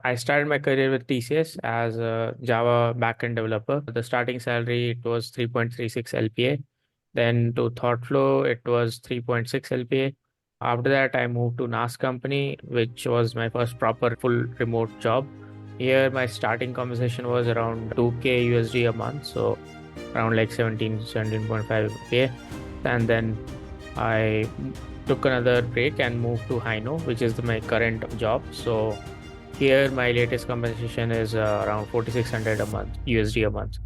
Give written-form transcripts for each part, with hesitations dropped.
I started my career with TCS as a Java backend developer. The starting salary it was 3.36 LPA. Then to ThoughtFlow it was 3.6 LPA. After that, I moved to NAS company, which was my first proper full remote job. Here, my starting compensation was around 2K USD a month, so around like 17.5K. And then I took another break and moved to Hino, which is my current job. So here, my latest compensation is around 4,600 a month, USD a month.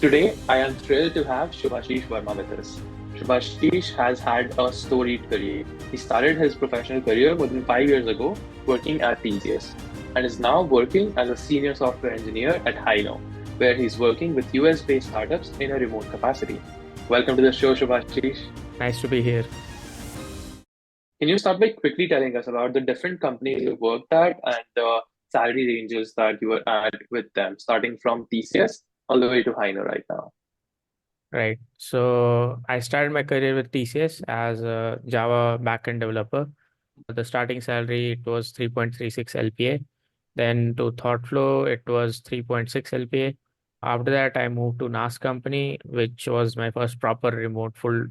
Today, I am thrilled to have Shubhashish Verma with us. Shubhashish has had a storied career. He started his professional career more than 5 years ago working at TCS and is now working as a senior software engineer at Hino, where he's working with US based startups in a remote capacity. Welcome to the show, Shubhashish. Nice to be here. Can you start by quickly telling us about the different companies you worked at and the salary ranges that you were at with them, starting from TCS all the way to Hino right now? Right. So I started my career with TCS as a Java backend developer. The starting salary it was 3.36 LPA. Then to ThoughtFlow it was 3.6 LPA. After that, I moved to NAS company, which was my first proper remote full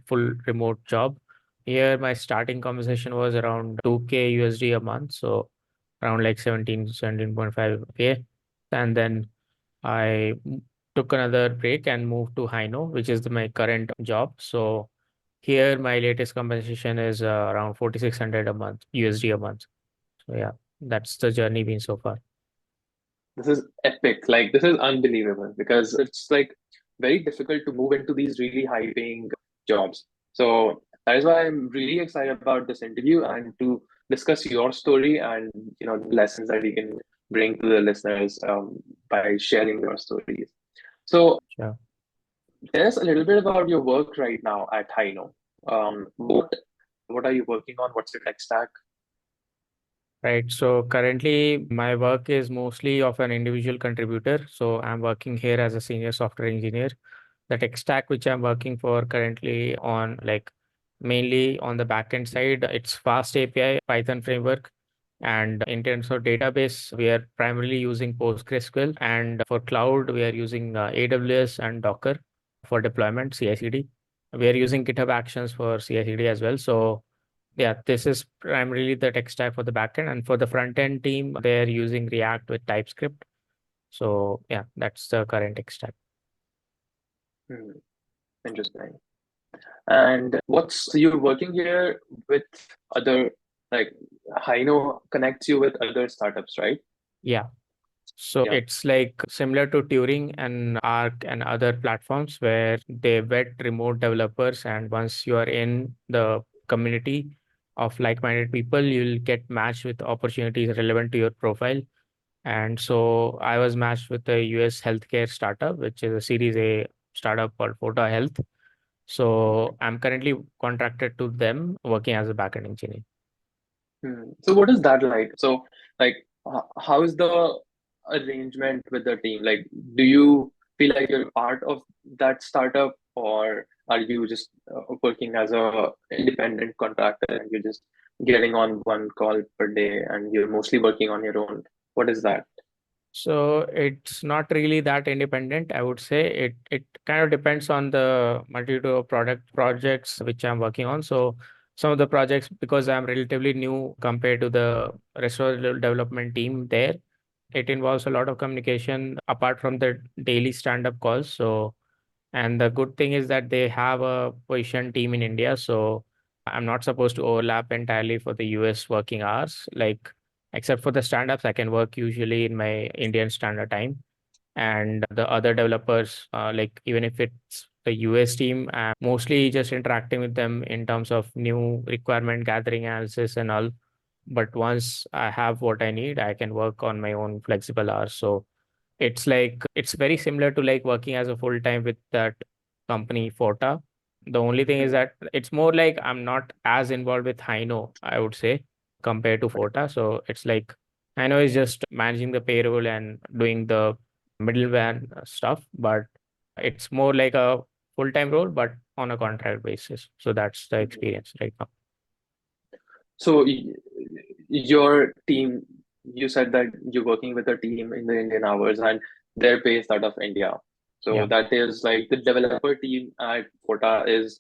remote job. Here, my starting compensation was around 2K USD a month, so around like 17.5K. And then I took another break and moved to Hino, which is my current job. So here, my latest compensation is around 4,600 a month, USD a month. So yeah, that's the journey been so far. This is epic. Like, this is unbelievable because it's like very difficult to move into these really high paying jobs. So that is why I'm really excited about this interview and to discuss your story and the lessons that you can bring to the listeners by sharing your stories. So Sure. tell us a little bit about your work right now at Hino. What are you working on? What's your tech stack? Right. So currently, my work is mostly of an individual contributor. So I'm working here as a senior software engineer. The tech stack which I'm working for currently on, like mainly on the backend side, it's Fast API, Python framework. And in terms of database, we are primarily using PostgreSQL. And for cloud, we are using AWS and Docker for deployment, CI/CD. We are using GitHub Actions for CI/CD as well. So yeah, this is primarily the tech stack for the backend, and for the front end team, they're using React with TypeScript. So yeah, that's the current tech stack. Hmm, interesting. And what's so you're working here with other like Hino connects you with other startups, right? Yeah. So Yeah. it's like similar to Turing and Arc and other platforms where they vet remote developers, and once you are in the community of like-minded people, you'll get matched with opportunities relevant to your profile. And so I was matched with a US healthcare startup, which is a Series A startup called Photo Health. So I'm currently contracted to them working as a backend engineer. So what is that like? So like how is the arrangement with the team? Like, do you feel like you're part of that startup, or are you just working as a independent contractor and you're just getting on one call per day and you're mostly working on your own? What is that? So it's not really that independent. I would say it kind of depends on the multitude of product projects which I'm working on. So some of the projects, because I'm relatively new compared to the rest of the development team there, it involves a lot of communication apart from the daily stand-up calls. So and the good thing is that they have a position team in India. So I'm not supposed to overlap entirely for the US working hours. Like, except for the stand ups, I can work usually in my Indian standard time. And the other developers, like, even if it's the US team, I'm mostly just interacting with them in terms of new requirement gathering analysis and all. But once I have what I need, I can work on my own flexible hours. So it's like it's very similar to like working as a full time with that company Forta. The only thing is Mhm. that it's more like I'm not as involved with Hino, I would say, compared to Forta. So it's like Hino is just managing the payroll and doing the middleware stuff, but it's more like a full time role, but on a contract basis. So that's the Mhm. experience right now. So your team you said that you're working with a team in the Indian hours and they're based out of India. So Yeah. that is like the developer team at Quota is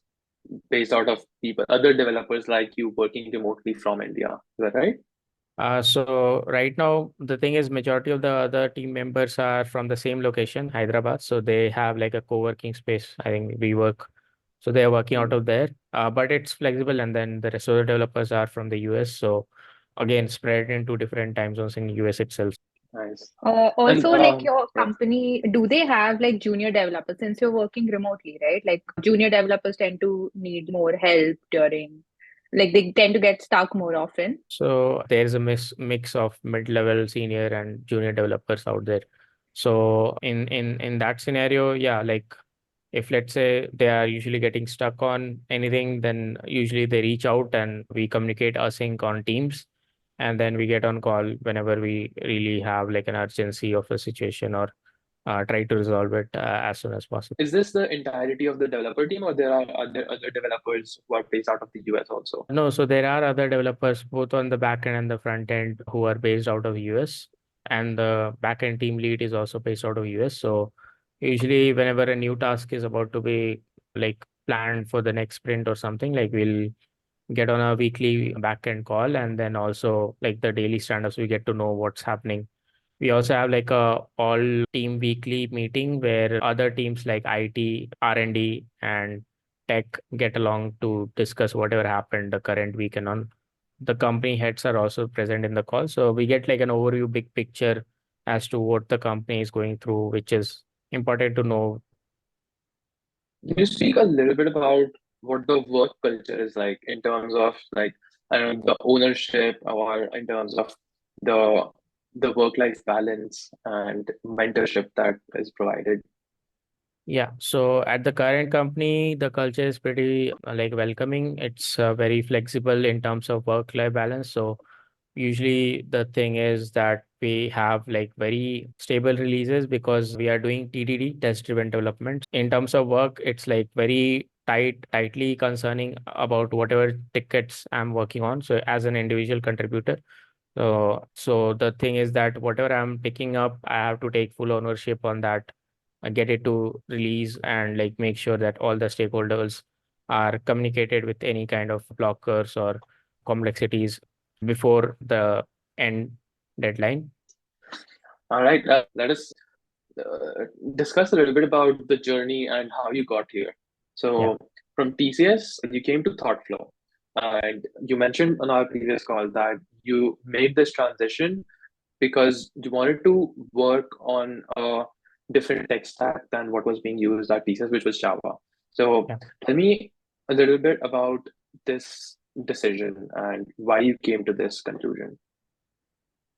based out of people, other developers like you working remotely from India. Is that right? So right now the thing is majority of the other team members are from the same location, Hyderabad. So they have like a co-working space. I think we work. So they are working out Hmm. of there. But it's flexible, and then the rest of the developers are from the US. So again, spread into different time zones in US itself. Nice. And Also, like your yes. company, do they have like junior developers since you're working remotely, right? Like junior developers tend to need more help during, like they tend to get stuck more often. So there's a mix of mid-level, senior, and junior developers out there. So in that scenario, yeah, like if let's say they are usually getting stuck on anything, then usually they reach out and we communicate async on Teams, and then we get on call whenever we really have like an urgency of a situation, or try to resolve it as soon as possible. Is this the entirety of the developer team, or there are other developers who are based out of the US also? No, so there are other developers both on the back end and the front end who are based out of US, and the back end team lead is also based out of US. So usually whenever a new task is about to be like planned for the next sprint or something, like we'll get on a weekly back end call, and then also like the daily stand-ups, we get to know what's happening. We also have like a all team weekly meeting where other teams like IT, R&D, and tech get along to discuss whatever happened the current week, and on the company heads are also present in the call. So we get like an overview, big picture as to what the company is going through, which is important to know. Can you speak a little bit about what the work culture is like in terms of like, I don't know, the ownership, or in terms of the the work-life balance and mentorship that is provided? Yeah, so at the current company, the culture is pretty like welcoming. It's very flexible in terms of work-life balance. So usually the thing is that we have like very stable releases because we are doing TDD, test-driven development. In terms of work, it's like very tightly concerning about whatever tickets I'm working on. So as an individual contributor, so the thing is that whatever I'm picking up, I have to take full ownership on that and get it to release, and like make sure that all the stakeholders are communicated with any kind of blockers or complexities before the end deadline. All right, let us uh, discuss a little bit about the journey and how you got here. Yeah. So, from TCS, you came to ThoughtFlow, and you mentioned on our previous call that you made this transition because you wanted to work on a different tech stack than what was being used at TCS, which was Java. So, Yeah. tell me a little bit about this decision and why you came to this conclusion.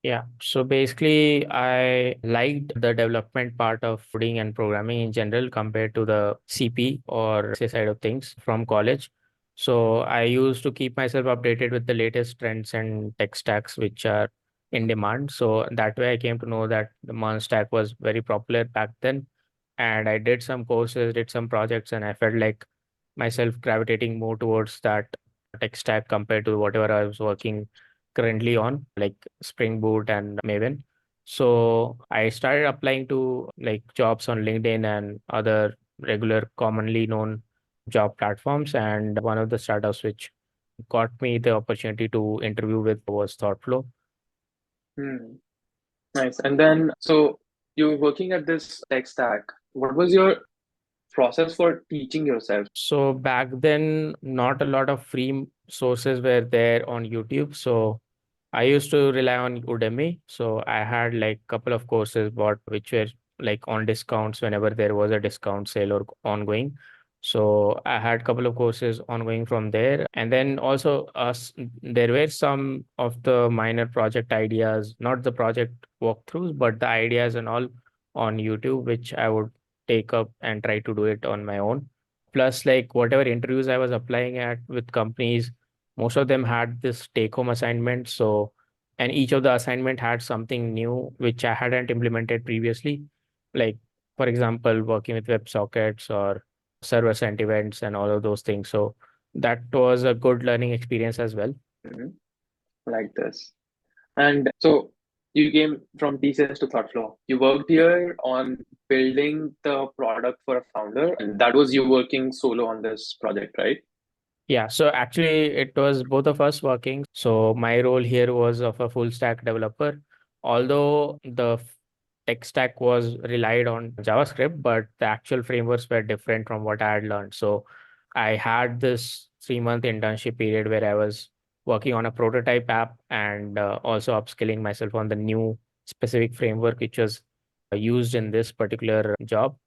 Yeah. So basically, I liked the development part of coding and programming in general compared to the CP or say side of things from college. So I used to keep myself updated with the latest trends and tech stacks which are in demand. So that way I came to know that the MERN stack was very popular back then. And I did some courses, did some projects, and I felt like myself gravitating more towards that tech stack compared to whatever I was working currently on, like Spring Boot and Maven. So I started applying to like jobs on LinkedIn and other regular commonly known job platforms. And one of the startups which got me the opportunity to interview with was ThoughtFlow. Hmm. Nice. And then, so you were working at this tech stack. What was your process for teaching yourself? So back then, not a lot of free sources were there on YouTube. So I used to rely on Udemy. So I had like couple of courses bought which were like on discounts whenever there was a discount sale or ongoing. So I had couple of courses ongoing from there. And then also there were some of the minor project ideas, not the project walkthroughs, but the ideas and all on YouTube, which I would take up and try to do it on my own. Plus, like whatever interviews I was applying at with companies, most of them had this take home assignment. So, and each of the assignment had something new which I hadn't implemented previously, like for example working with WebSockets or server sent events and all of those things. So that was a good learning experience as well. Mhm. Like this. And so you came from TCS to ThoughtFlow. You worked here on building the product for a founder, and that was you working solo on this project, right? Yeah, so actually it was both of us working. So my role here was of a full stack developer. Although the tech stack was relied on JavaScript, but the actual frameworks were different from what I had learned. So I had this 3 month internship period where I was working on a prototype app and also upskilling myself on the new specific framework which was used in this particular job.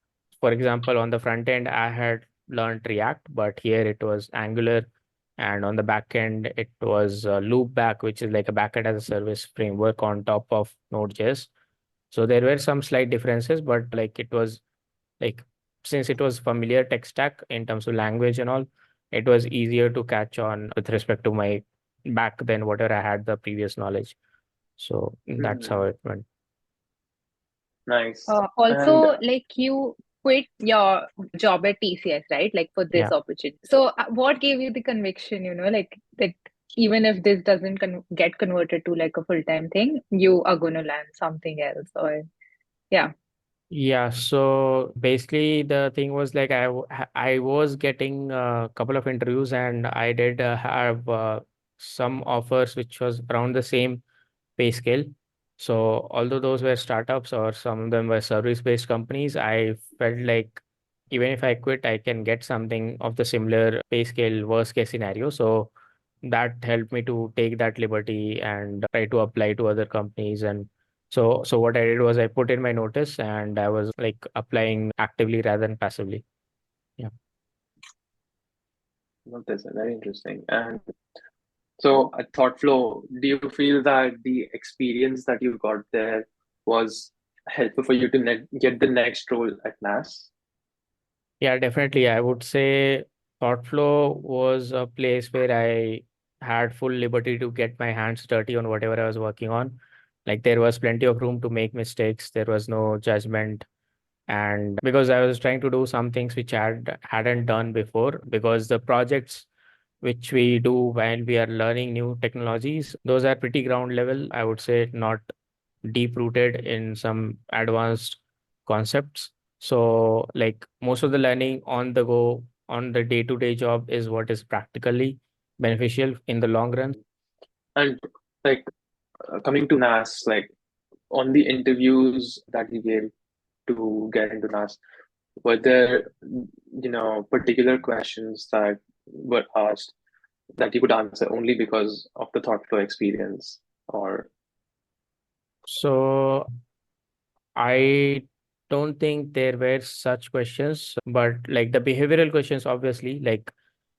For example, on the front end, I had learned React, but here it was Angular. And on the back end, it was Loopback, which is like a backend as a service framework on top of Node.js. So there were some slight differences, but like it was like since it was familiar tech stack in terms of language and all, it was easier to catch on with respect to my back than whatever I had the previous knowledge. So that's how Hmm. it went. Nice. And Also, like you quit your job at TCS, right? Like for this Yeah. opportunity. So, what gave you the conviction, like that even if this doesn't get converted to like a full-time thing, you are going to learn something else, or yeah. Yeah, so basically the thing was like I was getting a couple of interviews and I did have some offers which was around the same pay scale. So although those were startups or some of them were service-based companies, I felt like even if I quit, I can get something of the similar pay scale, worst case scenario. So that helped me to take that liberty and try to apply to other companies. And so what I did was I put in my notice and I was like applying actively rather than passively. Yeah. this is very interesting. And so at ThoughtFlow, do you feel that the experience that you got there was helpful for you to get the next role at NAS? Yeah, definitely. I would say ThoughtFlow was a place where I had full liberty to get my hands dirty on whatever I was working on. Like there was plenty of room to make mistakes. There was no judgment. And because I was trying to do some things which I hadn't done before, because the projects which we do while we are learning new technologies, those are pretty ground level, I would say, not deep rooted in some advanced concepts. So, like most of the learning on the go, on the day-to-day job is what is practically beneficial in the long run. And like coming to NAS, like on the interviews that you gave to get into NAS, were there, particular questions that were asked that you could answer only because of the ThoughtFlow experience? Or So I don't think there were such questions, but like the behavioral questions, obviously, like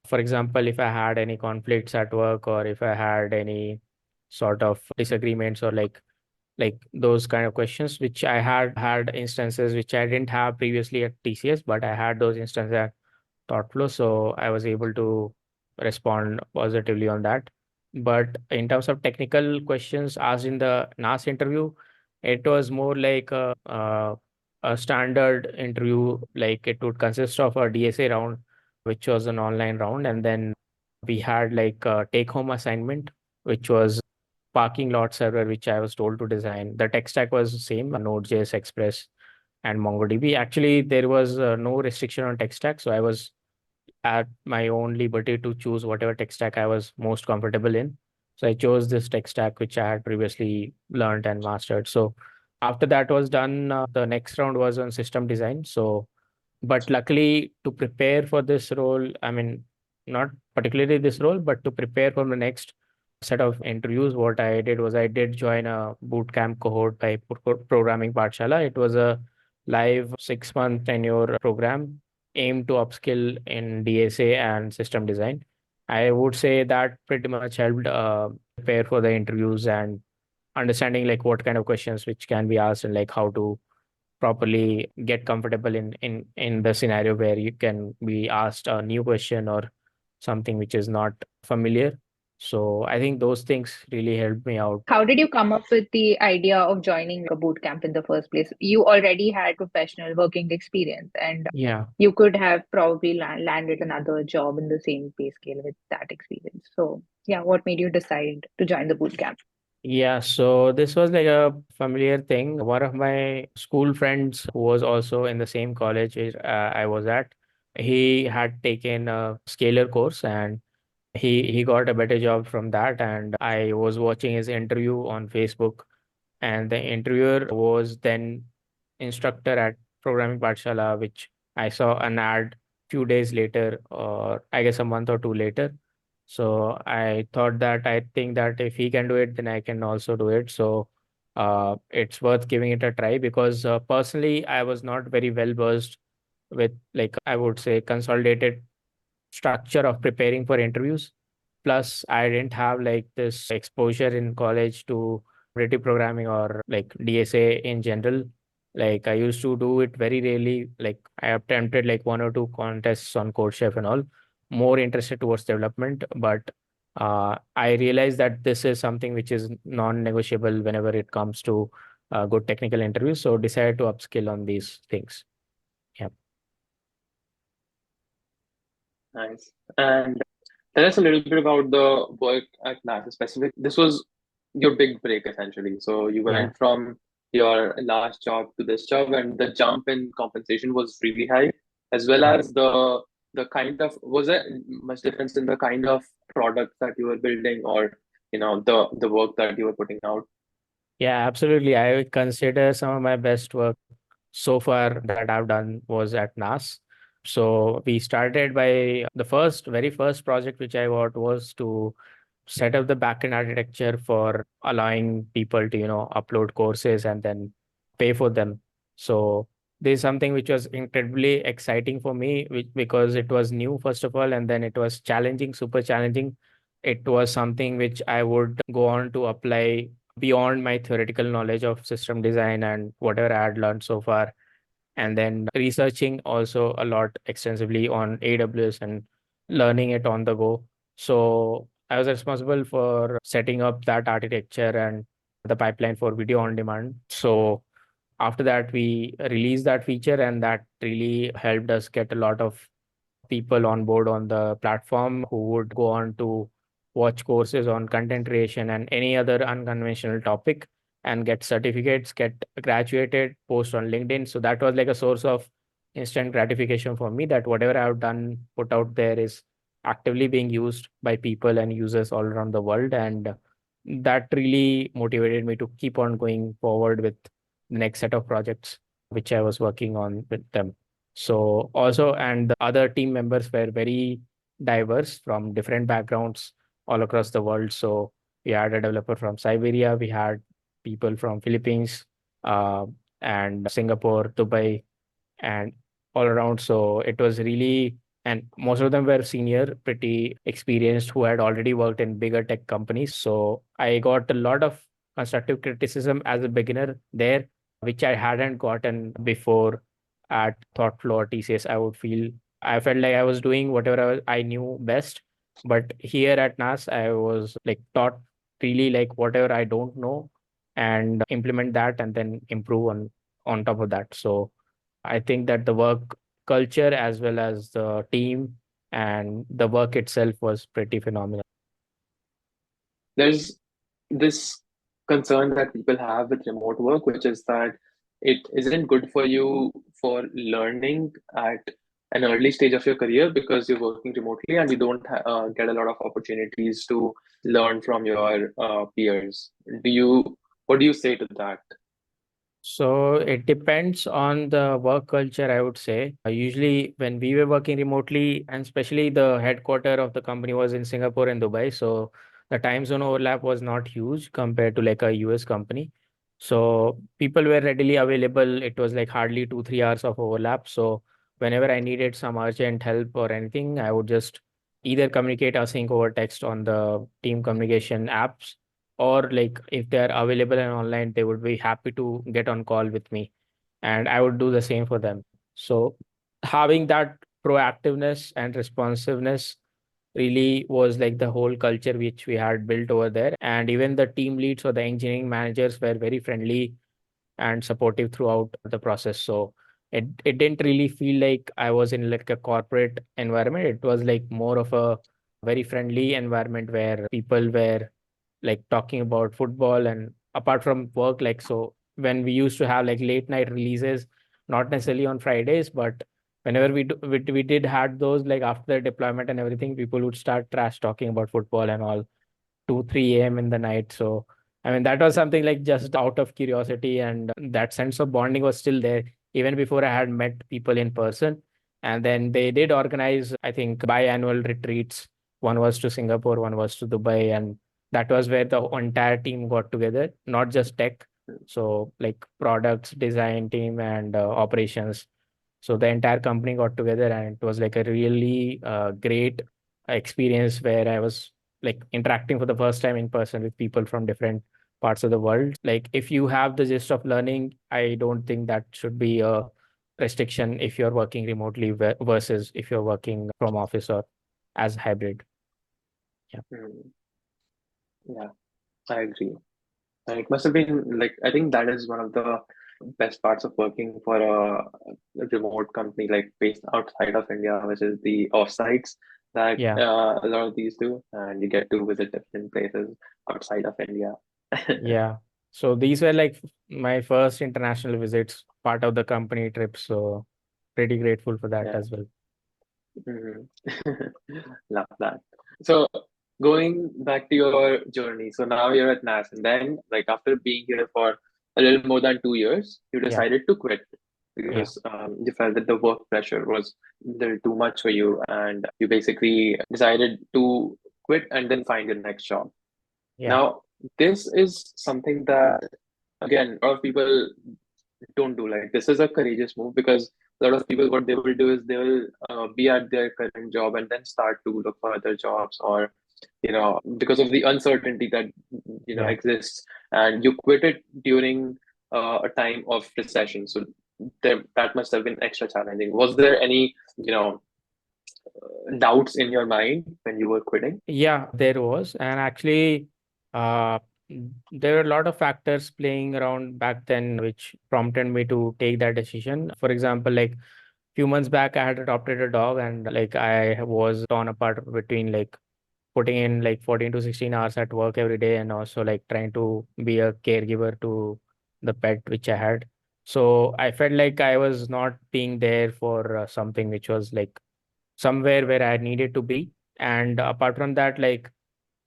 for example, if I had any conflicts at work or if I had any sort of disagreements or like those kind of questions, which I had instances which I didn't have previously at TCS, but I had those instances at ThoughtFlow, so I was able to respond positively on that. But in terms of technical questions asked in the NAS interview, it was more like a standard interview. Like it would consist of a DSA round, which was an online round, and then we had like a take-home assignment, which was parking lot server, which I was told to design. The tech stack was the same, Node.js, Express, and MongoDB. Actually, there was no restriction on tech stack, so I was at my own liberty to choose whatever tech stack I was most comfortable in. So I chose this tech stack which I had previously learned and mastered. So after that was done, the next round was on system design. So, but luckily to prepare for this role, I mean, not particularly this role, but to prepare for the next set of interviews, what I did was I did join a bootcamp cohort by Programming Pathshala. It was a live 6 month tenure program aimed to upskill in DSA and system design. I would say that pretty much helped prepare for the interviews and understanding like what kind of questions which can be asked and like how to properly get comfortable in the scenario where you can be asked a new question or something which is not familiar. So I think those things really helped me out. How did you come up with the idea of joining a boot camp in the first place? You already had professional working experience, and Yeah. you could have probably landed another job in the same pay scale with that experience. So, yeah, what made you decide to join the boot camp? Yeah, so this was like a familiar thing. One of my school friends who was also in the same college I was at, he had taken a scalar course and he got a better job from that. And I was watching his interview on Facebook, and the interviewer was then instructor at Programming Pathshala, which I saw an ad few days later, or I guess a month or two later. So I thought that I think that if he can do it, then I can also do it. So it's worth giving it a try because personally, I was not very well versed with, like, I would say, consolidated structure of preparing for interviews. Plus, I didn't have like this exposure in college to creative programming or like DSA in general. Like I used to do it very rarely. Like I attempted like one or two contests on CodeChef and all, more interested towards development. But I realized that this is something which is non-negotiable whenever it comes to good technical interviews. So decided to upskill on these things. Yeah. Nice. And tell us a little bit about the work at NASA specific. This was your big break essentially. So you Yeah. went from your last job to this job, and the jump in compensation was really high, as well Yeah. as the kind of, was there much difference in the kind of products that you were building, or the work that you were putting out? Yeah, absolutely. I would consider some of my best work so far that I've done was at NAS. So we started by the very first project which I got was to set up the backend architecture for allowing people to, upload courses and then pay for them. So this is something which was incredibly exciting for me, because it was new, first of all, and then it was challenging, super challenging. It was something which I would go on to apply beyond my theoretical knowledge of system design and whatever I had learned so far, and then researching also a lot extensively on AWS and learning it on the go. So I was responsible for setting up that architecture and the pipeline for video on demand. So after that, we released that feature, and that really helped us get a lot of people on board on the platform who would go on to watch courses on content creation and any other unconventional topic and get certificates, get graduated, post on LinkedIn. So that was like a source of instant gratification for me, that whatever I've done, put out there, is actively being used by people and users all around the world. And that really motivated me to keep on going forward with the next set of projects which I was working on with them. So also, and the other team members were very diverse from different backgrounds all across the world. So we had a developer from Siberia, we had people from Philippines, uh, and Singapore, Dubai, and all around. So it was really, and most of them were senior, pretty experienced, who had already worked in bigger tech companies. So I got a lot of constructive criticism as a beginner there, which I hadn't gotten before at ThoughtFlow or TCS. I felt like I was doing whatever I knew best. But here at NAS, I was like taught really like whatever I don't know and implement that and then improve on top of that. So I think that the work culture as well as the team and the work itself was pretty phenomenal. There's this concern that people have with remote work, which is that it isn't good for you for learning at an early stage of your career because you're working remotely and you don't get a lot of opportunities to learn from your peers. What do you say to that? So it depends on the work culture, I would say. Usually, when we were working remotely, and especially the headquarter of the company was in Singapore and Dubai, so the time zone overlap was not huge compared to like a US company. So people were readily available. It was like hardly 2, 3 hours of overlap. So whenever I needed some urgent help or anything, I would just either communicate async over text on the team communication apps, or like if they are available and online, they would be happy to get on call with me, and I would do the same for them. So having that proactiveness and responsiveness really was like the whole culture which we had built over there. And even the team leads or the engineering managers were very friendly and supportive throughout the process. So it didn't really feel like I was in like a corporate environment. It was like more of a very friendly environment where people were like talking about football and apart from work, like so when we used to have like late night releases, not necessarily on Fridays, but whenever we did had those like after the deployment and everything, people would start trash talking about football and all 2, 3 a.m. in the night. So, I mean, that was something like just out of curiosity, and that sense of bonding was still there even before I had met people in person. And then they did organize, I think, biannual retreats. One was to Singapore, one was to Dubai, and that was where the entire team got together, not just tech. So, like products, design team, and operations. So the entire company got together, and it was like a really great experience where I was like interacting for the first time in person with people from different parts of the world. Like if you have the gist of learning, I don't think that should be a restriction if you're working remotely versus if you're working from office or as hybrid. Yeah. Yeah, I agree. And it must have been like, I think that is one of the best parts of working for a remote company like based outside of India, which is the offsites that Yeah. a lot of these do, and you get to visit different places outside of India. Yeah. So these were like my first international visits, part of the company trip. So pretty grateful for that Yeah. as well. Mhm. Love that. So going back to your journey, so now you're at NAS, and then like after being here for a little more than 2 years, you Yeah. decided to quit Yeah. because you felt that the work pressure was a little too much for you, and you basically decided to quit and then find your next job. Yeah. Now, this is something that again, a lot of people don't do. Like this is a courageous move because a lot of people what they will do is they will be at their current job and then start to look for other jobs, or because of the uncertainty that Yeah. exists, and you quit it during a time of recession. So that must have been extra challenging. Was there any doubts in your mind when you were quitting? Yeah, there was. And actually, uh, there were a lot of factors playing around back then, which prompted me to take that decision. For example, like few months back, I had adopted a dog, and like I was torn apart between like putting in like 14 to 16 hours at work every day and also like trying to be a caregiver to the pet which I had. So I felt like I was not being there for something which was like somewhere where I needed to be. And apart from that, like,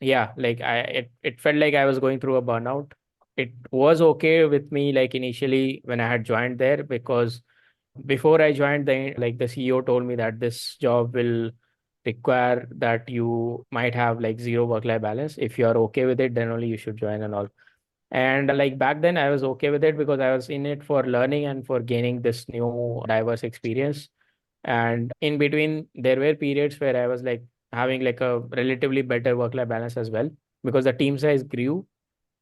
yeah, like it felt like I was going through a burnout. It was okay with me, like initially when I had joined there, because before I joined, the CEO told me that this job will require that you might have like zero work-life balance. If you are okay with it, then only you should join and all. And like back then, I was okay with it because I was in it for learning and for gaining this new diverse experience. And in between, there were periods where I was like having like a relatively better work-life balance as well because the team size grew.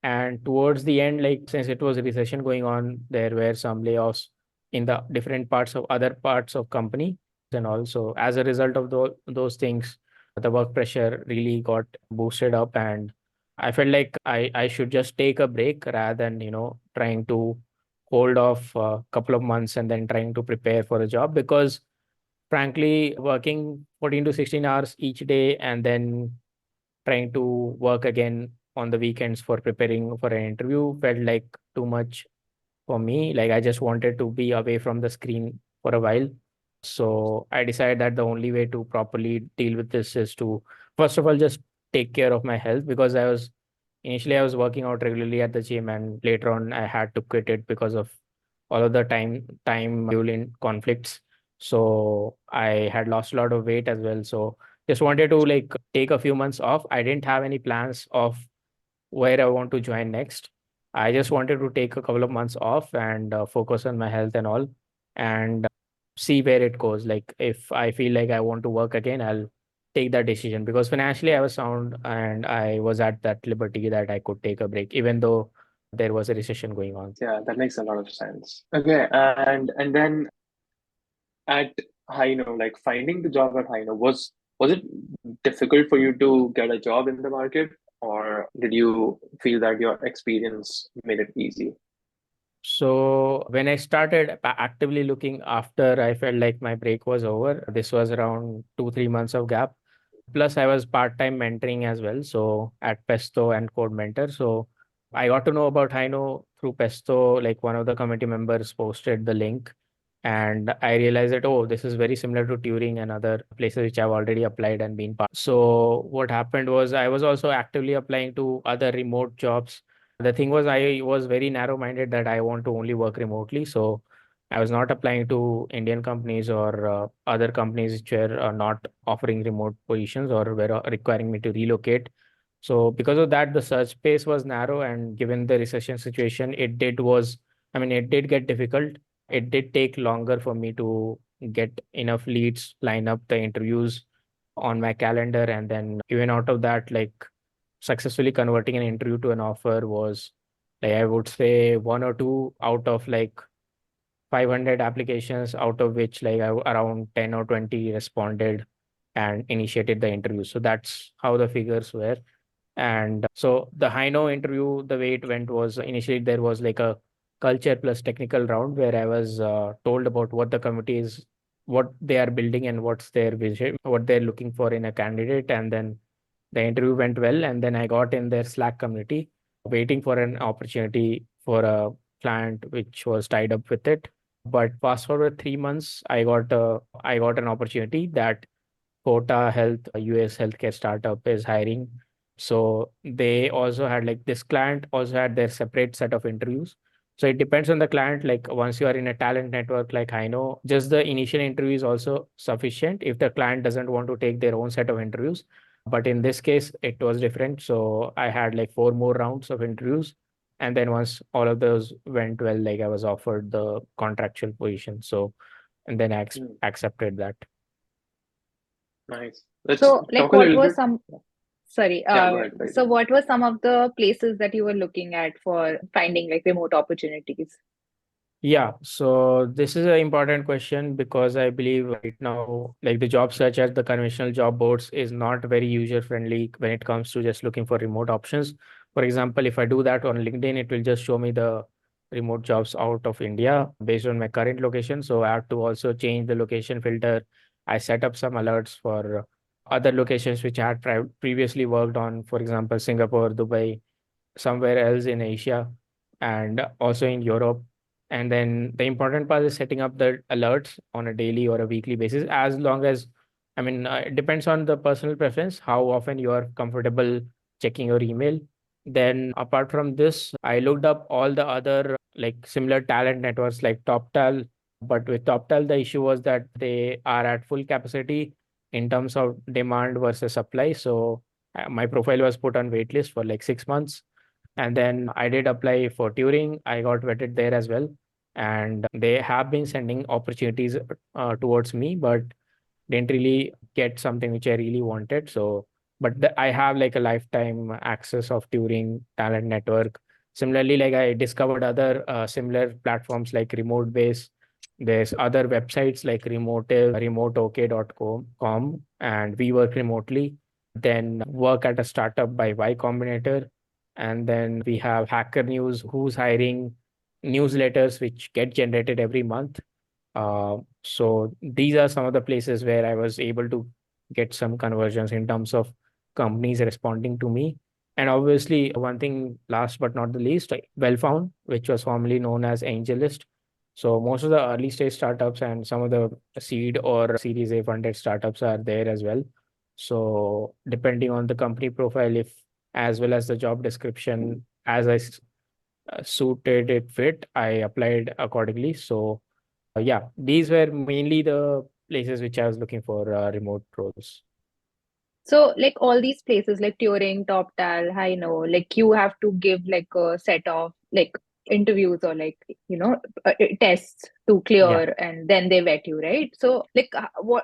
And towards the end, like since it was a recession going on, there were some layoffs in the different parts of other parts of company. And also as a result of those things, the work pressure really got boosted up, and I felt like I should just take a break rather than trying to hold off a couple of months and then trying to prepare for a job, because frankly, working 14 to 16 hours each day and then trying to work again on the weekends for preparing for an interview felt like too much for me. Like I just wanted to be away from the screen for a while. So I decided that the only way to properly deal with this is to first of all just take care of my health, because I was working out regularly at the gym, and later on I had to quit it because of all of the time in conflicts. So I had lost a lot of weight as well. So just wanted to like take a few months off. I didn't have any plans of where I want to join next. I just wanted to take a couple of months off and focus on my health and all, and see where it goes. Like if I feel like I want to work again, I'll take that decision, because financially I was sound and I was at that liberty that I could take a break, even though there was a recession going on. Yeah, that makes a lot of sense. Okay, and then at Hino, like finding the job at Hino, was it difficult for you to get a job in the market, or did you feel that your experience made it easy? So when I started actively looking after I felt like my break was over, this was around 2, 3 months of gap. Plus, I was part-time mentoring as well. So at Pesto and Code Mentor. So I got to know about Hino through Pesto, like one of the committee members posted the link. And I realized that, oh, this is very similar to Turing and other places which I've already applied and been part. So what happened was I was also actively applying to other remote jobs. The thing was I was very narrow-minded that I want to only work remotely. So I was not applying to Indian companies or other companies which were not offering remote positions or were requiring me to relocate. So because of that, the search space was narrow, and given the recession situation, it did get difficult. It did take longer for me to get enough leads, line up the interviews on my calendar, and then even out of that, like successfully converting an interview to an offer was like I would say one or two out of like 500 applications, out of which like around 10 or 20 responded and initiated the interview. So that's how the figures were. And so the Hino interview, the way it went was initially there was like a culture plus technical round where I was told about what the committee is, what they are building, and what's their vision, what they're looking for in a candidate. And then the interview went well. And then I got in their Slack community, waiting for an opportunity for a client which was tied up with it. But fast forward 3 months, I got an opportunity that Kota Health, a US healthcare startup, is hiring. So they also had like this client also had their separate set of interviews. So it depends on the client. Like once you are in a talent network, like I know, just the initial interview is also sufficient if the client doesn't want to take their own set of interviews. But in this case, it was different. So I had like four more rounds of interviews. And then once all of those went well, like I was offered the contractual position. So, and then accepted that. Nice. Let's So, like, talk a what little were bit. some, sorry, Yeah, go ahead. so what were some of the places that you were looking at for finding like remote opportunities? Yeah, so this is an important question because I believe right now, like the job search at the conventional job boards is not very user friendly when it comes to just looking for remote options. For example, if I do that on LinkedIn, it will just show me the remote jobs out of India based on my current location. So I have to also change the location filter. I set up some alerts for other locations which I had previously worked on, for example, Singapore, Dubai, somewhere else in Asia, and also in Europe. And then the important part is setting up the alerts on a daily or a weekly basis, as long as, it depends on the personal preference, how often you are comfortable checking your email. Then apart from this, I looked up all the other like similar talent networks like TopTal. But with TopTal, the issue was that they are at full capacity in terms of demand versus supply. So my profile was put on waitlist for like 6 months. And then I did apply for Turing. I got vetted there as well. And they have been sending opportunities towards me, but didn't really get something which I really wanted. So, but I have like a lifetime access of Turing Talent Network. Similarly, like I discovered other similar platforms like Remote Base. There's other websites like Remotive, remoteok.com, and we work remotely. Then work at a startup by Y Combinator. And then we have Hacker News, who's hiring newsletters which get generated every month. So these are some of the places where I was able to get some conversions in terms of companies responding to me. And obviously, one thing last but not the least, like Wellfound, which was formerly known as AngelList. So most of the early stage startups and some of the seed or Series A funded startups are there as well. So depending on the company profile, if as well as the job description, as suited it fit, I applied accordingly. So yeah, these were mainly the places which I was looking for remote roles. So, like all these places, like Turing, TopTal, I know, like you have to give like a set of like interviews or like tests to Yeah. clear, and then they vet you, right? So, like,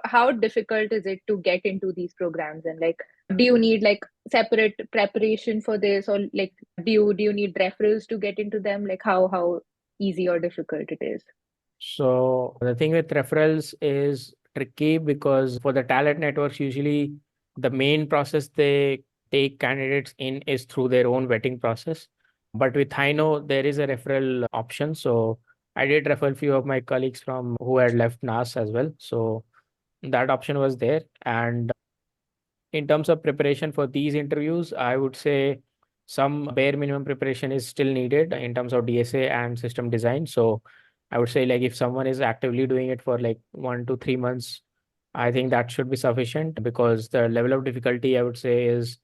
how difficult is it to get into these programs, and like, do you need like separate preparation for this, or like, do you need referrals to get into them? Like, how easy or difficult it is? So the thing with referrals is tricky because for the talent networks, usually the main process they take candidates in is through their own vetting process. But with Hino, there is a referral option. So I did refer a few of my colleagues from who had left NAS as well. So that option was there. And in terms of preparation for these interviews, I would say some bare minimum preparation is still needed in terms of DSA and system design. So I would say like if someone is actively doing it for like 1 to 3 months, I think that should be sufficient because the level of difficulty I would say is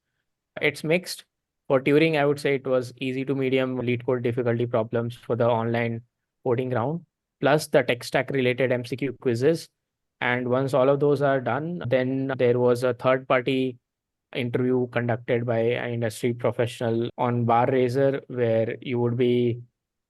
it's mixed. For Turing, I would say it was easy to medium lead code difficulty problems for the online coding round, plus the tech stack related MCQ quizzes. And once all of those are done, then there was a third party interview conducted by an industry professional on Bar Raiser, where you would be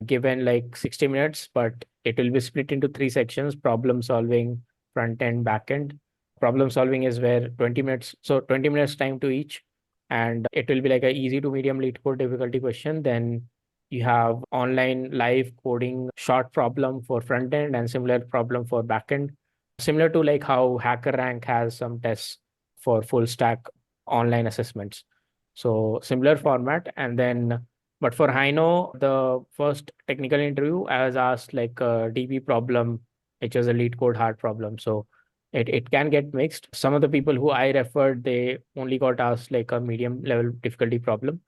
given like 60 minutes, but it will be split into three sections: problem solving, front end, back end. Problem solving is where 20 minutes, so 20 minutes time to each, and it will be like a easy to medium lead code difficulty question. Then you have online live coding short problem for front end and similar problem for back end, similar to like how HackerRank has some tests for full stack online assessments. So similar format. And then, but for Hino, the first technical interview, I was asked like a DB problem, which was a lead code hard problem. So it can get mixed. Some of the people who I referred, they only got asked like a medium level difficulty problem.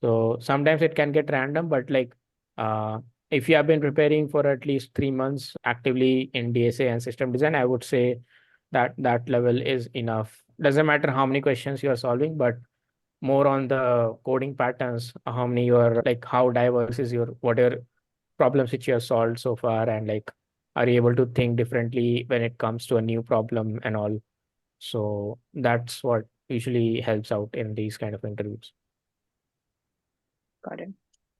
So sometimes it can get random, but like uh, if you have been preparing for at least 3 months actively in DSA and system design, I would say that that level is enough. Doesn't matter how many questions you are solving, but more on the coding patterns, how many you are like, how diverse is your, what are problems which you have solved so far, and like, are you able to think differently when it comes to a new problem and all. So that's what usually helps out in these kind of interviews. Got it.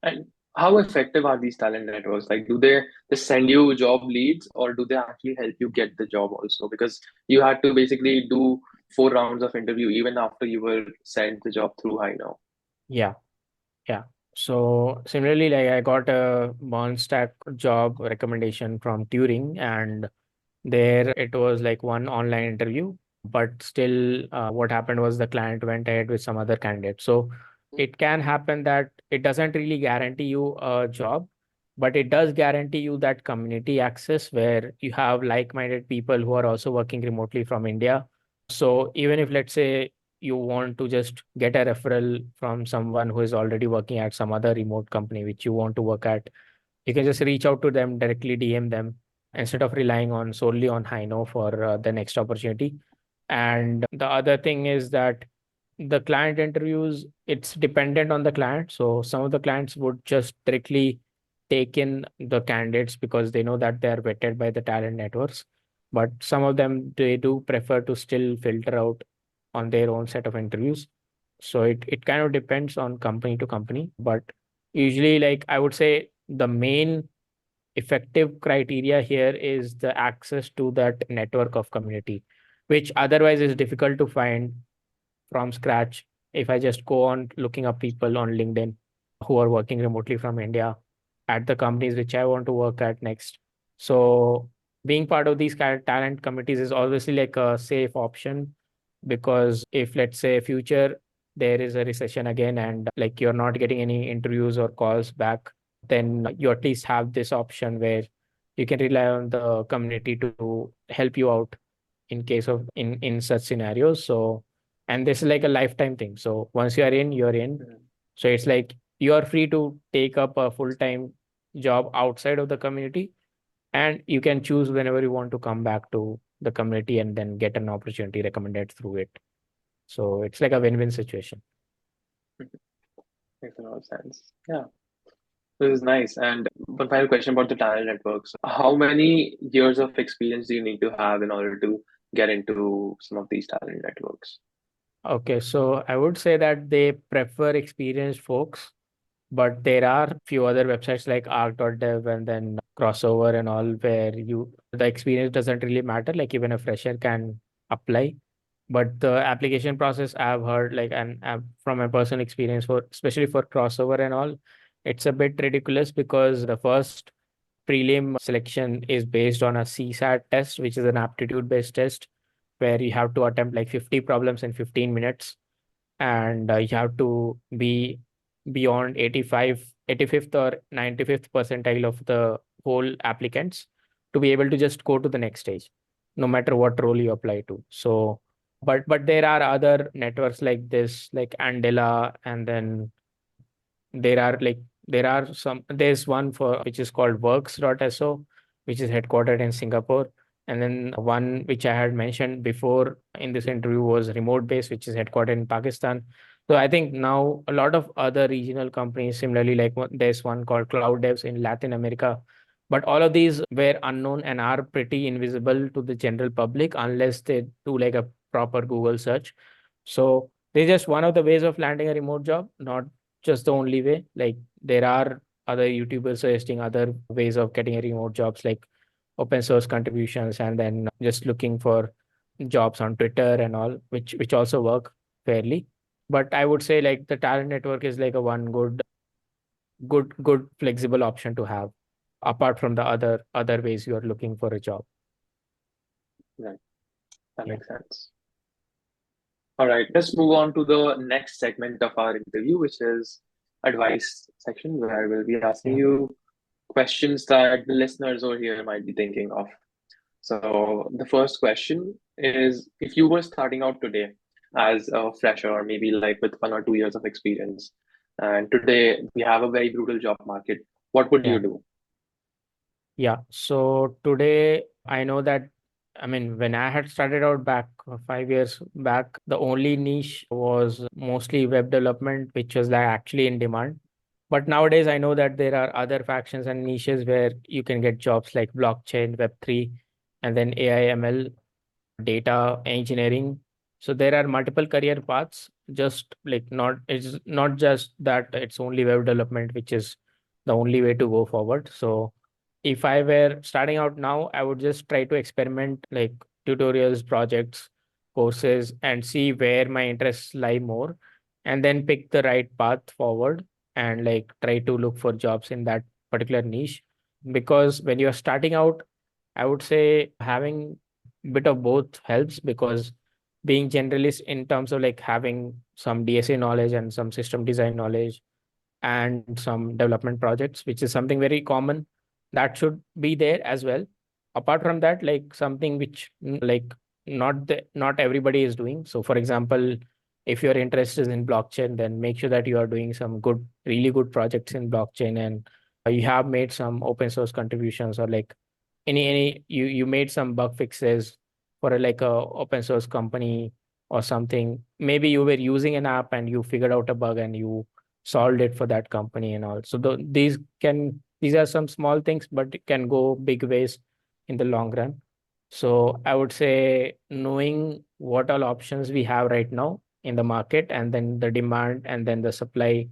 And how effective are these talent networks? Like, do they just send you job leads, or do they actually help you get the job also? Because you had to basically do 4 rounds of interview even after you were sent the job through Hino. Yeah. Yeah. So similarly, like I got a Bonstack job recommendation from Turing, and there it was like one online interview, but still, what happened was the client went ahead with some other candidate. So it can happen that it doesn't really guarantee you a job, but it does guarantee you that community access where you have like-minded people who are also working remotely from India. So even if, let's say, you want to just get a referral from someone who is already working at some other remote company which you want to work at, you can just reach out to them directly, DM them, instead of relying on solely on Hino for the next opportunity. And the other thing is that the client interviews, it's dependent on the client. So some of the clients would just directly take in the candidates because they know that they are vetted by the talent networks. But some of them, they do prefer to still filter out on their own set of interviews. So it kind of depends on company to company. But usually, like I would say, the main effective criteria here is the access to that network of community, which otherwise is difficult to find from scratch if I just go on looking up people on LinkedIn who are working remotely from India at the companies which I want to work at next. So being part of these kind of talent committees is obviously like a safe option, because if, let's say, future there is a recession again and like you're not getting any interviews or calls back, then you at least have this option where you can rely on the community to help you out in case of in such scenarios. So, and this is like a lifetime thing. So once you are in, you're in. So it's like you are free to take up a full-time job outside of the community, and you can choose whenever you want to come back to the community and then get an opportunity recommended through it. So it's like a win-win situation. Makes a lot of sense. Yeah, this is nice. And one final question about the talent networks. How many years of experience do you need to have in order to get into some of these talent networks? Okay, so I would say that they prefer experienced folks, but there are few other websites like arc.dev and then crossover and all where you the experience doesn't really matter. Like even a fresher can apply. But the application process I've heard like and from my personal experience for especially for crossover and all, it's a bit ridiculous because the first prelim selection is based on a CSAT test, which is an aptitude based test where you have to attempt like 50 problems in 15 minutes, and you have to be beyond 85th or 95th percentile of the whole applicants to be able to just go to the next stage, no matter what role you apply to. So But there are other networks like this, like Andela, and then there are like there's one for which is called works.so, which is headquartered in Singapore. And then one which I had mentioned before in this interview was remote based, which is headquartered in Pakistan. So I think now a lot of other regional companies similarly, like there's one called Cloud Devs in Latin America. But all of these were unknown and are pretty invisible to the general public unless they do like a proper Google search. So they're just one of the ways of landing a remote job, not just the only way. Like there are other YouTubers suggesting other ways of getting a remote jobs, like open source contributions, and then just looking for jobs on Twitter and all, which also work fairly. But I would say like the talent network is like a one good flexible option to have, apart from the other ways you are looking for a job. Right. That Yeah. makes sense. All right, let's move on to the next segment of our interview, which is advice section, where we'll be asking Yeah. you questions that the listeners over here might be thinking of. So the first question is, if you were starting out today as a fresher, or maybe like with 1 or 2 years of experience, and today we have a very brutal job market, what would you Yeah. do? Yeah. So today I know that, I mean, when I had started out back 5 years back, the only niche was mostly web development, which was like actually in demand. But nowadays I know that there are other factions and niches where you can get jobs like blockchain, Web3, and then AI, ML, data engineering. So there are multiple career paths, just like it's not just that it's only web development, which is the only way to go forward. So if I were starting out now, I would just try to experiment like tutorials, projects, courses, and see where my interests lie more, and then pick the right path forward and like try to look for jobs in that particular niche. Because when you're starting out, I would say having bit of both helps, because being generalist in terms of like having some DSA knowledge and some system design knowledge and some development projects, which is something very common, that should be there as well. Apart from that, like something which like not everybody is doing. So for example, if your interest is in blockchain, then make sure that you are doing some really good projects in blockchain, and you have made some open source contributions, or like any you made some bug fixes for like a open source company or something. Maybe you were using an app and you figured out a bug and you solved it for that company and all. So these are some small things, but it can go big ways in the long run. So I would say knowing what all options we have right now in the market, and then the demand, and then the supply,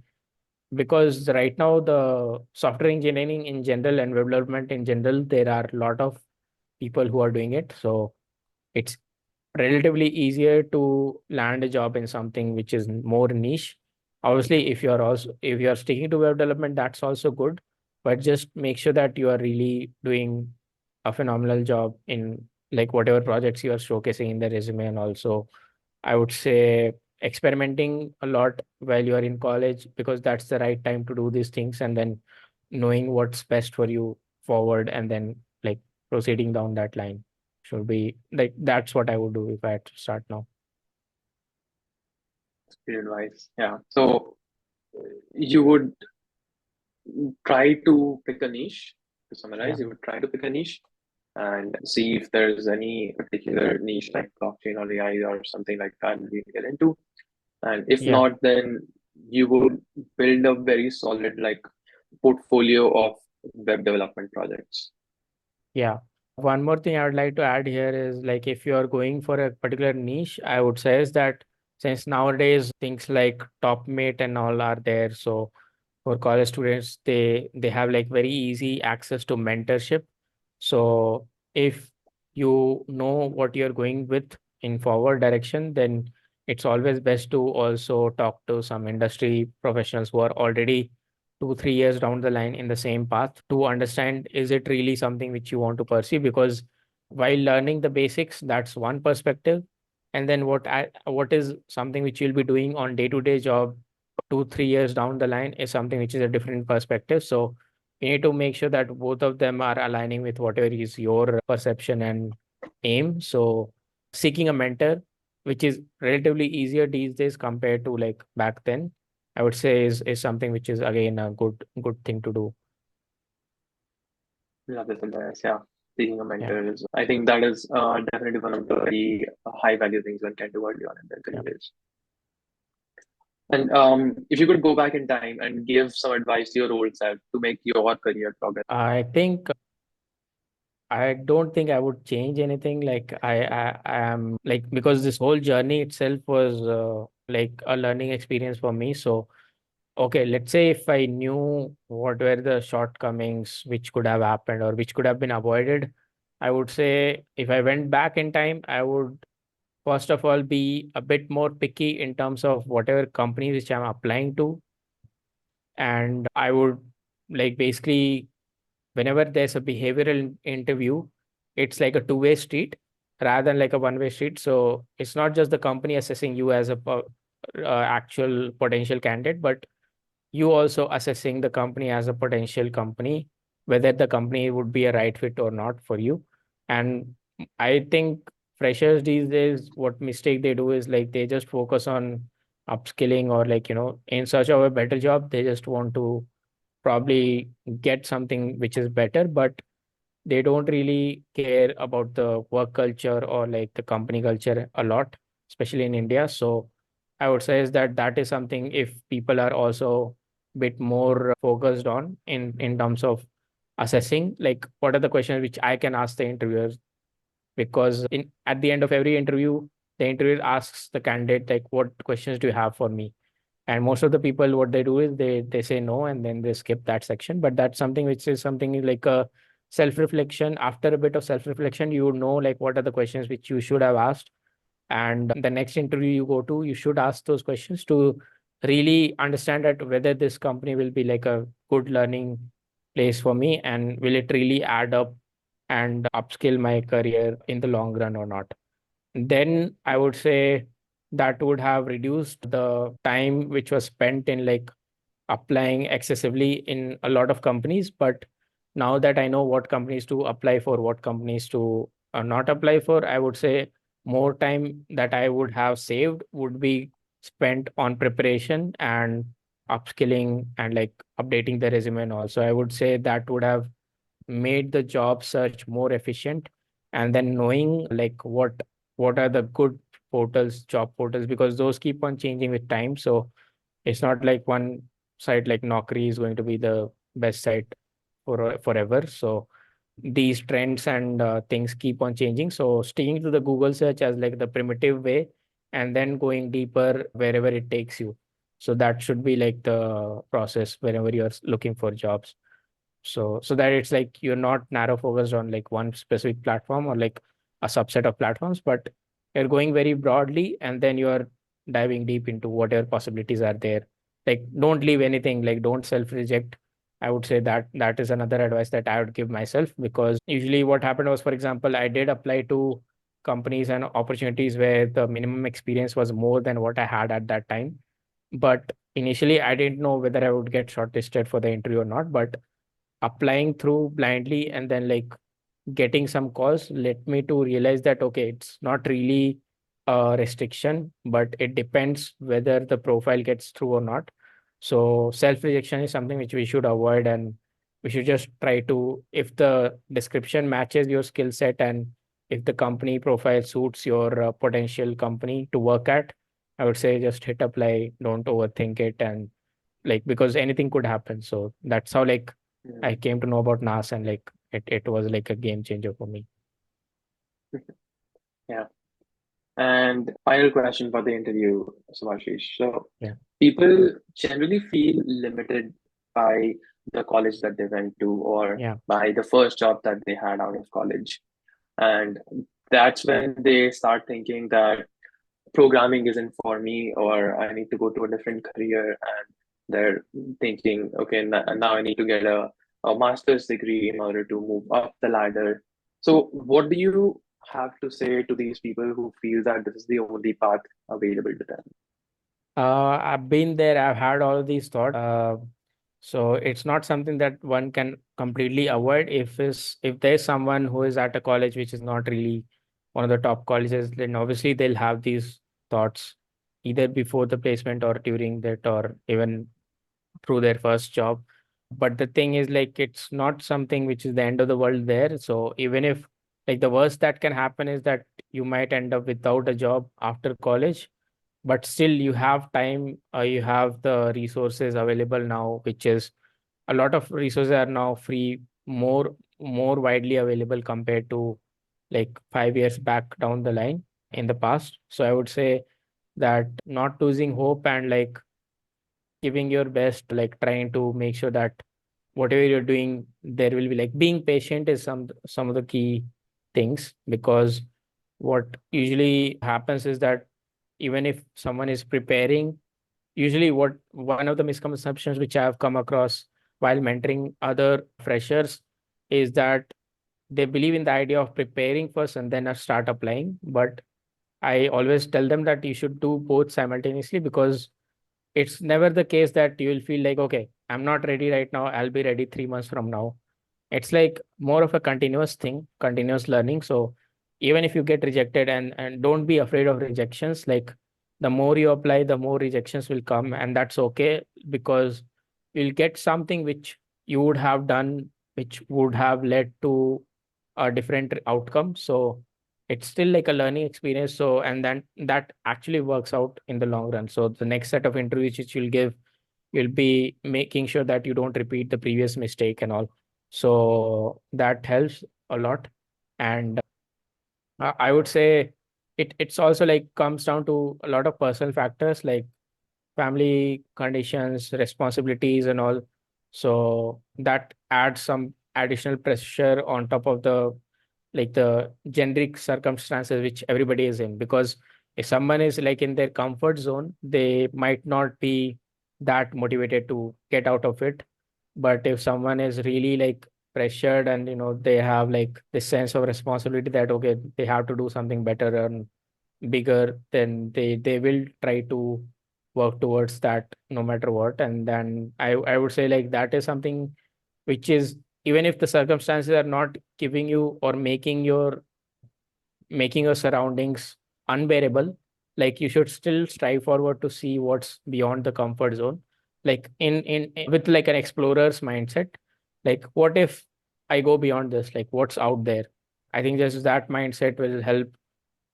because right now the software engineering in general and web development in general, there are a lot of people who are doing it. So it's relatively easier to land a job in something which is more niche. Obviously, if you're sticking to web development, that's also good. But just make sure that you are really doing a phenomenal job in like whatever projects you are showcasing in the resume. And also, I would say experimenting a lot while you are in college, because that's the right time to do these things, and then knowing what's best for you forward, and then like proceeding down that line should be like that's what I would do if I had to start now. Good advice. Yeah. So you would try to pick a niche. To Yeah. summarize, you would try to pick a niche and see if there's any particular niche like blockchain or AI or something like that you can get into. And if Yeah. not, then you would build a very solid like portfolio of web development projects. Yeah. One more thing I would like to add here is like if you are going for a particular niche, I would say is that since nowadays things like TopMate and all are there, so for college students, they have like very easy access to mentorship. So if you know what you're going with in forward direction, then it's always best to also talk to some industry professionals who are already 2 3 years down the line in the same path, to understand is it really something which you want to pursue. Because while learning the basics, that's one perspective, and then what is something which you'll be doing on day-to-day job 2 3 years down the line is something which is a different perspective. So you need to make sure that both of them are aligning with whatever is your perception and aim. So seeking a mentor which is relatively easier these days compared to like back then, I would say is something which is again a good thing to do. Yeah, this advice. Yeah, being a Yeah. mentor is. I think that is definitely one of the very high value things one can do early on in their Yeah. careers. And if you could go back in time and give some advice to your old self to make your career progress. I don't think I would change anything. Like I am like, because this whole journey itself was like a learning experience for me. So okay, let's say if I knew what were the shortcomings which could have happened or which could have been avoided, I would say if I went back in time, I would first of all be a bit more picky in terms of whatever companies which I'm applying to. And I would like basically, whenever there's a behavioral interview, it's like a two-way street rather than like a one-way street. So it's not just the company assessing you as a actual potential candidate, but you also assessing the company as a potential company, whether the company would be a right fit or not for you. And I think freshers these days, what mistake they do is like they just focus on upskilling or like, in search of a better job, they just want to probably get something which is better, but they don't really care about the work culture or like the company culture a lot, especially in India. So I would say is that is something if people are also bit more focused on in terms of assessing like what are the questions which I can ask the interviewers, because in at the end of every interview the interviewer asks the candidate like what questions do you have for me, and most of the people what they do is they say no and then they skip that section. But that's something which is something like a self reflection. After a bit of self reflection you would know like what are the questions which you should have asked, and the next interview you go to you should ask those questions to really understand that whether this company will be like a good learning place for me and will it really add up and upskill my career in the long run or not. Then I would say that would have reduced the time which was spent in like applying excessively in a lot of companies. But now that I know what companies to apply for, what companies to not apply for, I would say more time that I would have saved would be spent on preparation and upskilling and like updating the resume. And also I would say that would have made the job search more efficient, and then knowing like what are the good portals, job portals, because those keep on changing with time. So it's not like one site like Naukri is going to be the best site for forever. So these trends and things keep on changing. So sticking to the Google search as like the primitive way and then going deeper wherever it takes you. So that should be like the process whenever you're looking for jobs. So that it's like you're not narrow focused on like one specific platform or like a subset of platforms, but you're going very broadly and then you're diving deep into whatever possibilities are there. Like don't leave anything, like don't self reject. I would say that is another advice that I would give myself, because usually what happened was, for example, I did apply to companies and opportunities where the minimum experience was more than what I had at that time. But initially I didn't know whether I would get shortlisted for the interview or not. But applying through blindly and then like getting some calls led me to realize that okay, it's not really a restriction, but it depends whether the profile gets through or not. So self rejection is something which we should avoid, and we should just try to, if the description matches your skill set and if the company profile suits your potential company to work at, I would say just hit apply, don't overthink it. And like because anything could happen. So that's how like I Mm. came to know about NAS, and like it was like a game changer for me. Yeah. And final question for the interview, Subhashish. So Yeah. people generally feel limited by the college that they went to or Yeah. by the first job that they had out of college. And that's when they start thinking that programming isn't for me, or I need to go to a different career. And they're thinking, okay, now I need to get a master's degree in order to move up the ladder. So, what do you have to say to these people who feel that this is the only path available to them? I've been there, I've had all these thoughts. So it's not something that one can completely avoid. If there's someone who is at a college which is not really one of the top colleges, then obviously they'll have these thoughts either before the placement or during that or even through their first job. But the thing is, like, it's not something which is the end of the world there. So even if, like, the worst that can happen is that you might end up without a job after college, but still you have time, you have the resources available now, which is a lot of resources are now free, more widely available compared to like 5 years back down the line in the past. So I would say that not losing hope and like giving your best, like trying to make sure that whatever you're doing, there will be like being patient is some of the key things, because what usually happens is that even if someone is preparing, usually what one of the misconceptions which I have come across while mentoring other freshers is that they believe in the idea of preparing first and then start applying. But I always tell them that you should do both simultaneously, because it's never the case that you will feel like, okay, I'm not ready right now, I'll be ready 3 months from now. It's like more of a continuous thing, continuous learning. So even if you get rejected, and don't be afraid of rejections, like the more you apply, the more rejections will come, and that's okay, because you'll get something which you would have done, which would have led to a different outcome. So it's still like a learning experience. So, and then that actually works out in the long run. So the next set of interviews which you'll give, you'll be making sure that you don't repeat the previous mistake and all. So that helps a lot. And I would say it's also like comes down to a lot of personal factors like family conditions, responsibilities, and all. So that adds some additional pressure on top of the like the generic circumstances which everybody is in. Because if someone is like in their comfort zone, they might not be that motivated to get out of it. But if someone is really like pressured, and they have like this sense of responsibility that okay, they have to do something better and bigger, then they will try to work towards that no matter what. And then I would say like that is something which is, even if the circumstances are not giving you or making your surroundings unbearable, like you should still strive forward to see what's beyond the comfort zone, like with like an explorer's mindset, like what if I go beyond this, like what's out there. I think just that mindset will help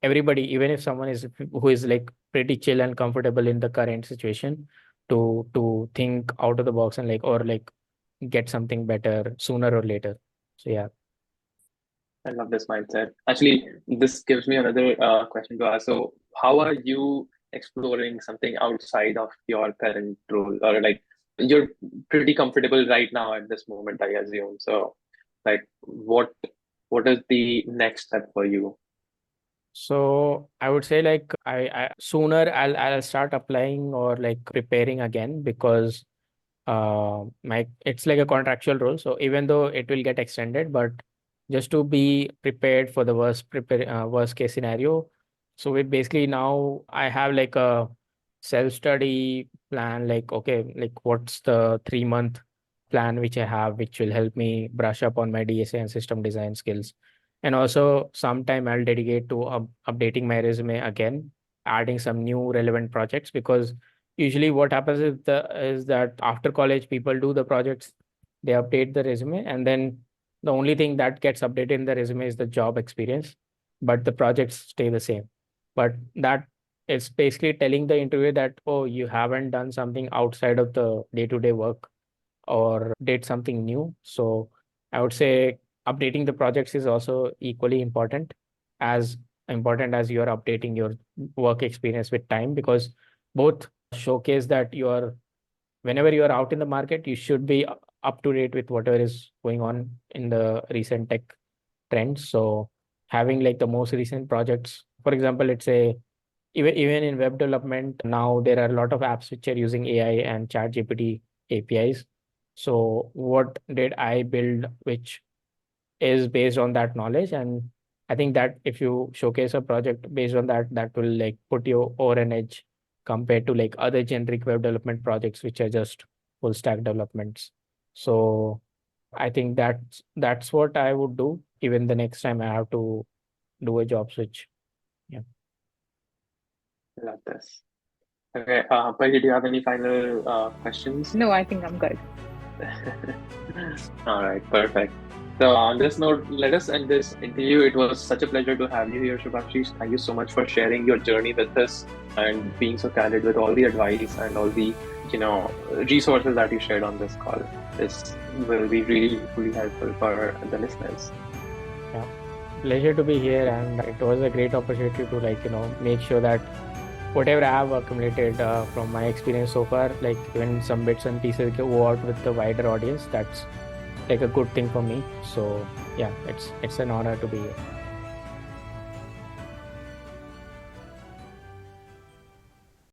everybody, even if someone is who is like pretty chill and comfortable in the current situation, to think out of the box and like, or like get something better sooner or later. So yeah. I love this mindset. Actually, this gives me another question to ask. So, how are you exploring something outside of your current role, or like you're pretty comfortable right now at this moment, I assume. So, like, what is the next step for you? So I would say like I sooner I'll start applying or like preparing again, because my it's like a contractual role. So even though it will get extended, but just to be prepared for the worst case scenario. So we basically, now I have like a self-study plan, like okay, like what's the 3 month plan which I have, which will help me brush up on my DSA and system design skills. And also sometime I'll dedicate to updating my resume again, adding some new relevant projects, because usually what happens is that after college people do the projects, they update the resume, and then the only thing that gets updated in the resume is the job experience, but the projects stay the same. But that is basically telling the interviewer that, oh, you haven't done something outside of the day-to-day work or did something new. So I would say updating the projects is also equally as important as you are updating your work experience with time, because both showcase that whenever you are out in the market, you should be up to date with whatever is going on in the recent tech trends. So having like the most recent projects, for example, let's say even in web development now, there are a lot of apps which are using AI and chat GPT APIs. So what did I build which is based on that knowledge? And I think that if you showcase a project based on that, that will like put you over an edge compared to like other generic web development projects which are just full stack developments. So I think that's what I would do even the next time I have to do a job switch. Love this. Okay, Peggy, do you have any final questions? No, I think I'm good. All right, perfect. So on this note, let us end this interview. It was such a pleasure to have you here, Shubhashish. Thank you so much for sharing your journey with us and being so candid with all the advice and all the resources that you shared on this call. This will be really, really helpful for the listeners. Pleasure to be here, and it was a great opportunity to make sure that whatever I have accumulated from my experience so far, like even some bits and pieces go out with the wider audience. That's like a good thing for me. So yeah, it's an honor to be here.